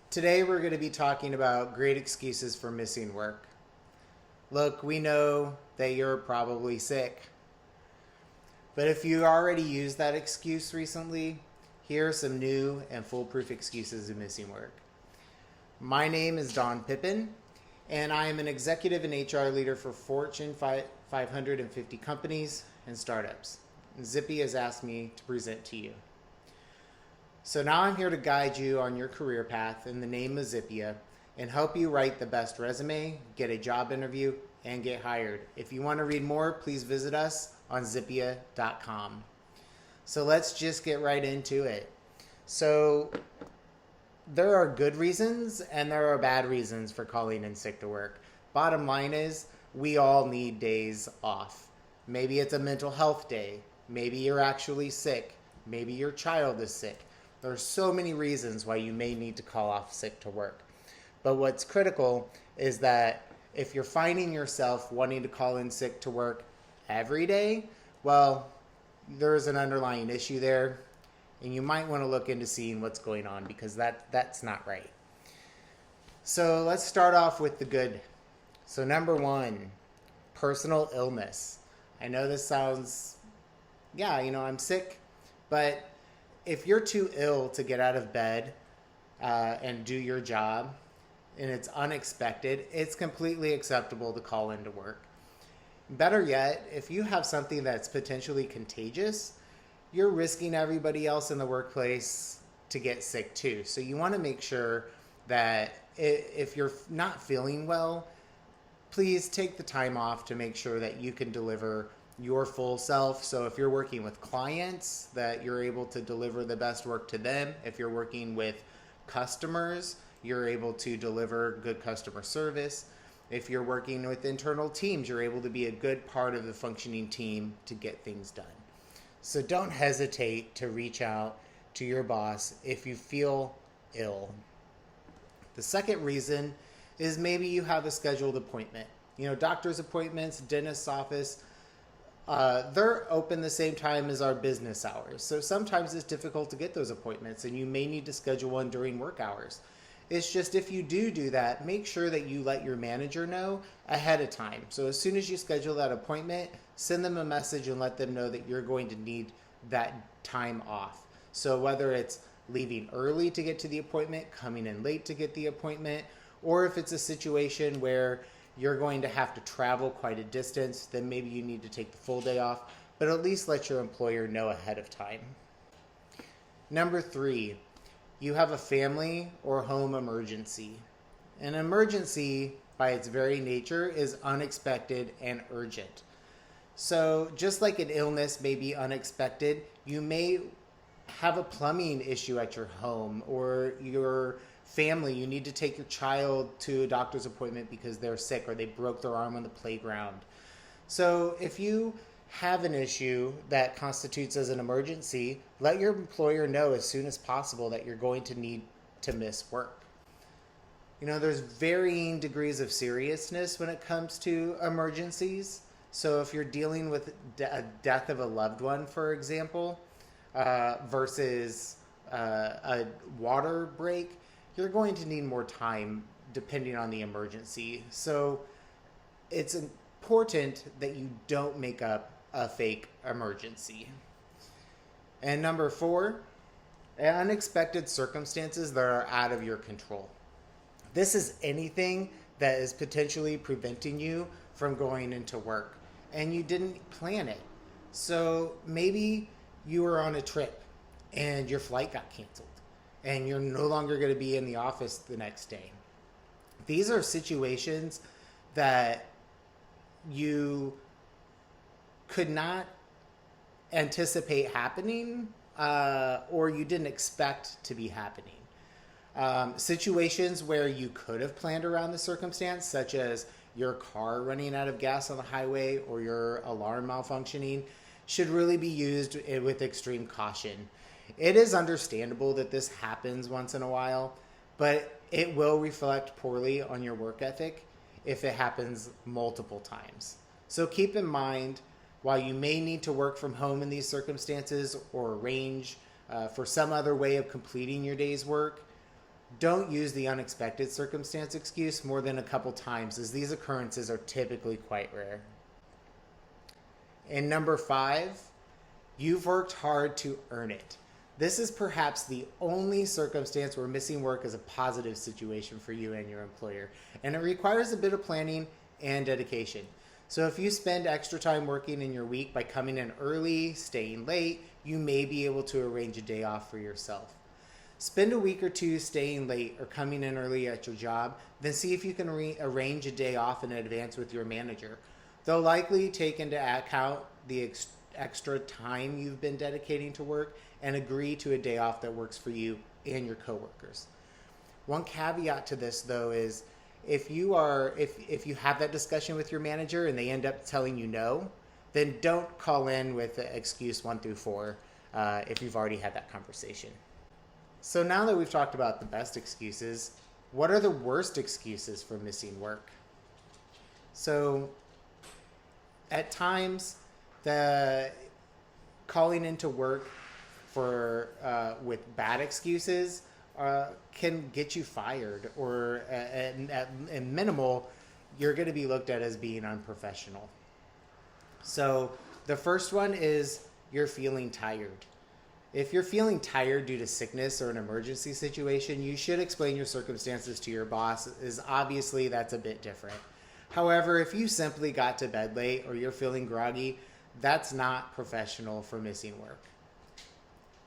Today we're going to be talking about great excuses for missing work. Look, we know that you're probably sick, but if you already used that excuse recently, here are some new and foolproof excuses of missing work. My name is Don PIPIN, and I am an executive and HR leader for Fortune 550 companies and startups. Zippia has asked me to present to you. So now I'm here to guide you on your career path in the name of Zippia and help you write the best resume, get a job interview, and get hired. If you want to read more, please visit us on zippia.com. So let's just get right into it. So there are good reasons and there are bad reasons for calling in sick to work. Bottom line is we all need days off. Maybe it's a mental health day. Maybe you're actually sick. Maybe your child is sick. There are so many reasons why you may need to call off sick to work. But what's critical is that if you're finding yourself wanting to call in sick to work every day, well, there's an underlying issue there, and you might want to look into seeing what's going on because that's not right. So let's start off with the good. So number one, personal illness. I know this sounds, I'm sick, but if you're too ill to get out of bed and do your job and it's unexpected, it's completely acceptable to call into work. Better yet, if you have something that's potentially contagious, you're risking everybody else in the workplace to get sick too. So you want to make sure that if you're not feeling well, please take the time off to make sure that you can deliver your full self. So if you're working with clients, that you're able to deliver the best work to them. If you're working with customers, you're able to deliver good customer service. If you're working with internal teams, you're able to be a good part of the functioning team to get things done. So don't hesitate to reach out to your boss if you feel ill. The second reason is maybe you have a scheduled appointment. Doctor's appointments, dentist's office, they're open the same time as our business hours. So sometimes it's difficult to get those appointments and you may need to schedule one during work hours. It's just if you do that, make sure that you let your manager know ahead of time. So as soon as you schedule that appointment, send them a message and let them know that you're going to need that time off. So whether it's leaving early to get to the appointment, coming in late to get the appointment, or if it's a situation where you're going to have to travel quite a distance, then maybe you need to take the full day off, but at least let your employer know ahead of time. Number three, you have a family or home emergency. An emergency, by its very nature, is unexpected and urgent. So just like an illness may be unexpected, you may have a plumbing issue at your home or your family, you need to take your child to a doctor's appointment because they're sick or they broke their arm on the playground. So if you have an issue that constitutes as an emergency, let your employer know as soon as possible that you're going to need to miss work. There's varying degrees of seriousness when it comes to emergencies. So if you're dealing with a death of a loved one, for example, versus a water break, you're going to need more time depending on the emergency. So it's important that you don't make up a fake emergency. And number four, unexpected circumstances that are out of your control. This is anything that is potentially preventing you from going into work and you didn't plan it. So maybe you were on a trip and your flight got canceled and you're no longer going to be in the office the next day. These are situations that you could not anticipate happening or you didn't expect to be happening. Situations where you could have planned around the circumstance, such as your car running out of gas on the highway or your alarm malfunctioning, should really be used with extreme caution. It is understandable that this happens once in a while, but it will reflect poorly on your work ethic if it happens multiple times. So keep in mind, while you may need to work from home in these circumstances or arrange for some other way of completing your day's work, Don't use the unexpected circumstance excuse more than a couple times, as these occurrences are typically quite rare. And number 5, you've worked hard to earn it. This is perhaps the only circumstance where missing work is a positive situation for you and your employer, and it requires a bit of planning and dedication. So if you spend extra time working in your week by coming in early, staying late, you may be able to arrange a day off for yourself. Spend a week or two staying late or coming in early at your job, then see if you can arrange a day off in advance with your manager. They'll likely take into account the extra time you've been dedicating to work and agree to a day off that works for you and your coworkers. One caveat to this, though, is if you have that discussion with your manager and they end up telling you no, then don't call in with excuse 1 through 4 if you've already had that conversation. So now that we've talked about the best excuses, what are the worst excuses for missing work? So at times, the calling into work for with bad excuses can get you fired, or at minimal, you're going to be looked at as being unprofessional. So the first one is you're feeling tired. If you're feeling tired due to sickness or an emergency situation, you should explain your circumstances to your boss, as obviously that's a bit different. However, if you simply got to bed late or you're feeling groggy, that's not professional for missing work.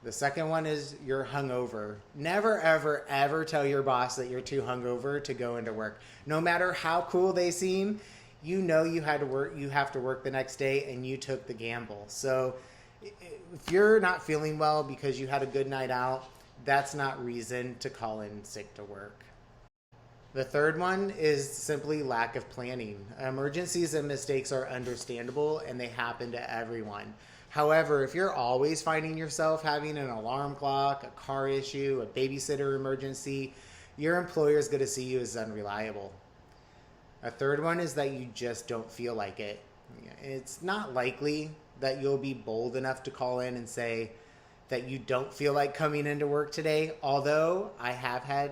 The second one is you're hungover. Never, ever, ever tell your boss that you're too hungover to go into work. No matter how cool they seem, you know you have to work the next day, and you took the gamble. So if you're not feeling well because you had a good night out, that's not reason to call in sick to work. The third one is simply lack of planning. Emergencies and mistakes are understandable, and they happen to everyone. However, if you're always finding yourself having an alarm clock, a car issue, a babysitter emergency, your employer is going to see you as unreliable. A third one is that you just don't feel like it. It's not likely that you'll be bold enough to call in and say that you don't feel like coming into work today, although I have had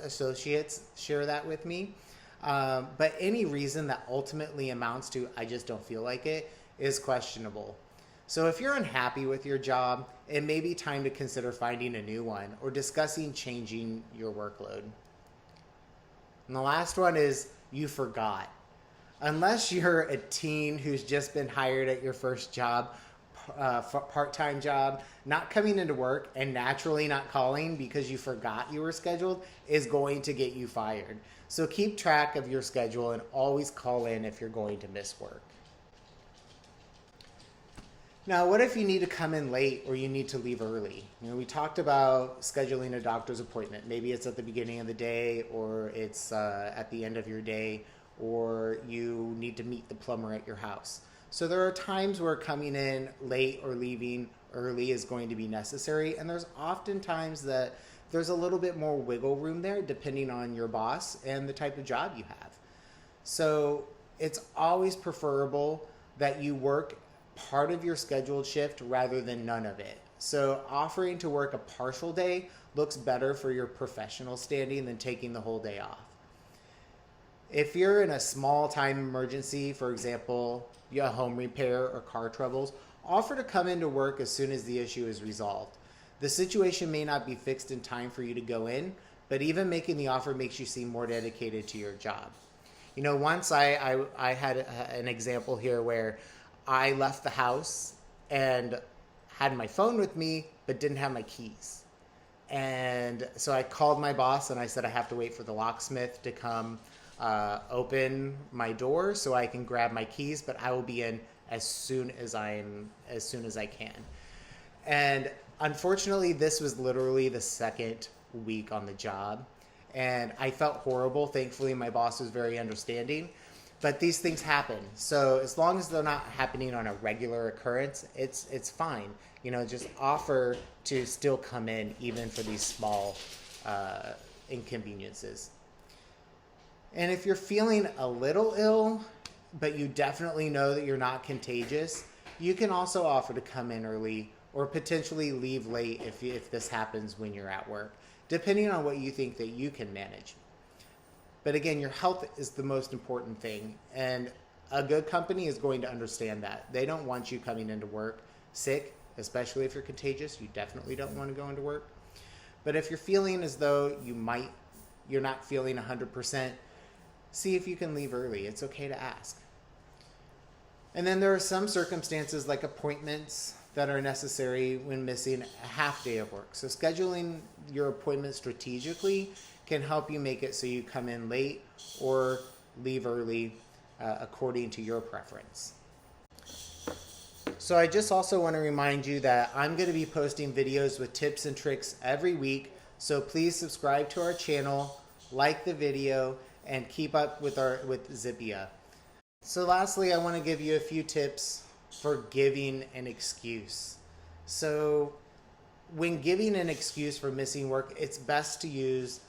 associates share that with me. But any reason that ultimately amounts to I just don't feel like it is questionable. So if you're unhappy with your job, it may be time to consider finding a new one or discussing changing your workload. And the last one is you forgot. Unless you're a teen who's just been hired at your first job, part-time job, not coming into work and naturally not calling because you forgot you were scheduled is going to get you fired. So keep track of your schedule and always call in if you're going to miss work. Now, what if you need to come in late or you need to leave early? We talked about scheduling a doctor's appointment. Maybe it's at the beginning of the day, or it's at the end of your day, or you need to meet the plumber at your house. So there are times where coming in late or leaving early is going to be necessary, and there's often times that there's a little bit more wiggle room there depending on your boss and the type of job you have. So it's always preferable that you work part of your scheduled shift rather than none of it. So offering to work a partial day looks better for your professional standing than taking the whole day off. If you're in a small time emergency, for example, you have home repair or car troubles, offer to come into work as soon as the issue is resolved. The situation may not be fixed in time for you to go in, but even making the offer makes you seem more dedicated to your job. Once I had an example here where I left the house and had my phone with me, but didn't have my keys. And so I called my boss and I said I have to wait for the locksmith to come open my door so I can grab my keys, but I will be in as soon as I can. And unfortunately, this was literally the second week on the job, and I felt horrible. Thankfully, my boss was very understanding, but these things happen. So as long as they're not happening on a regular occurrence, it's fine. Just offer to still come in even for these small inconveniences. And if you're feeling a little ill, but you definitely know that you're not contagious, you can also offer to come in early or potentially leave late if this happens when you're at work, depending on what you think that you can manage. But again, your health is the most important thing, and a good company is going to understand that. They don't want you coming into work sick, especially if you're contagious. You definitely don't want to go into work. But if you're feeling as though you're not feeling 100%, see if you can leave early. It's okay to ask. And then there are some circumstances like appointments that are necessary when missing a half day of work. So scheduling your appointment strategically can help you make it so you come in late or leave early according to your preference. So I just also want to remind you that I'm going to be posting videos with tips and tricks every week. So please subscribe to our channel, like the video, and keep up with Zippia. So lastly, I want to give you a few tips for giving an excuse. So when giving an excuse for missing work, it's best to use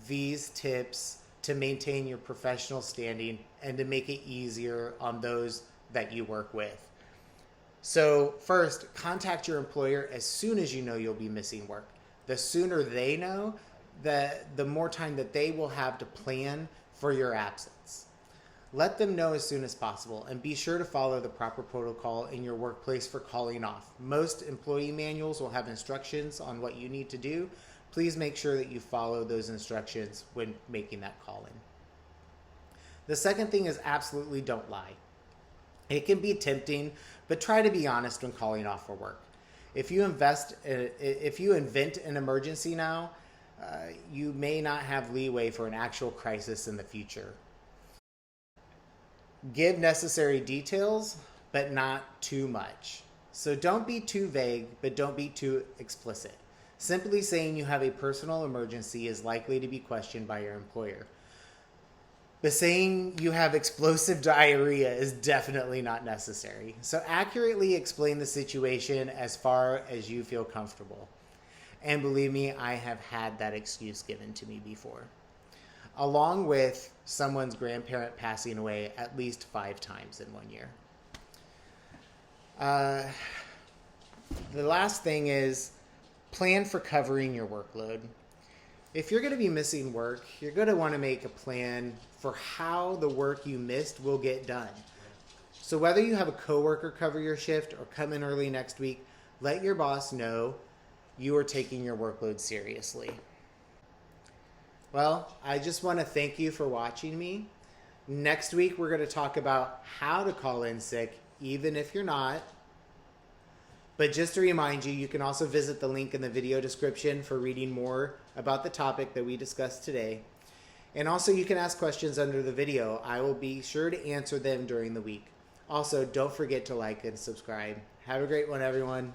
these tips to maintain your professional standing and to make it easier on those that you work with. So first, contact your employer as soon as you know you'll be missing work. The sooner they know, the more time that they will have to plan for your absence. Let them know as soon as possible, and be sure to follow the proper protocol in your workplace for calling off. Most employee manuals will have instructions on what you need to do. Please make sure that you follow those instructions when making that call in. The second thing is absolutely don't lie. It can be tempting, but try to be honest when calling off for work. If you invent an emergency now, you may not have leeway for an actual crisis in the future. Give necessary details, but not too much. So don't be too vague, but don't be too explicit. Simply saying you have a personal emergency is likely to be questioned by your employer. But saying you have explosive diarrhea is definitely not necessary. So accurately explain the situation as far as you feel comfortable. And believe me, I have had that excuse given to me before. Along with someone's grandparent passing away at least 5 times in 1 year. The last thing is plan for covering your workload. If you're going to be missing work, you're going to want to make a plan for how the work you missed will get done. So whether you have a coworker cover your shift or come in early next week, let your boss know you are taking your workload seriously. Well, I just want to thank you for watching me. Next week, we're going to talk about how to call in sick, even if you're not. But just to remind you, you can also visit the link in the video description for reading more about the topic that we discussed today. And also, you can ask questions under the video. I will be sure to answer them during the week. Also, don't forget to like and subscribe. Have a great one, everyone.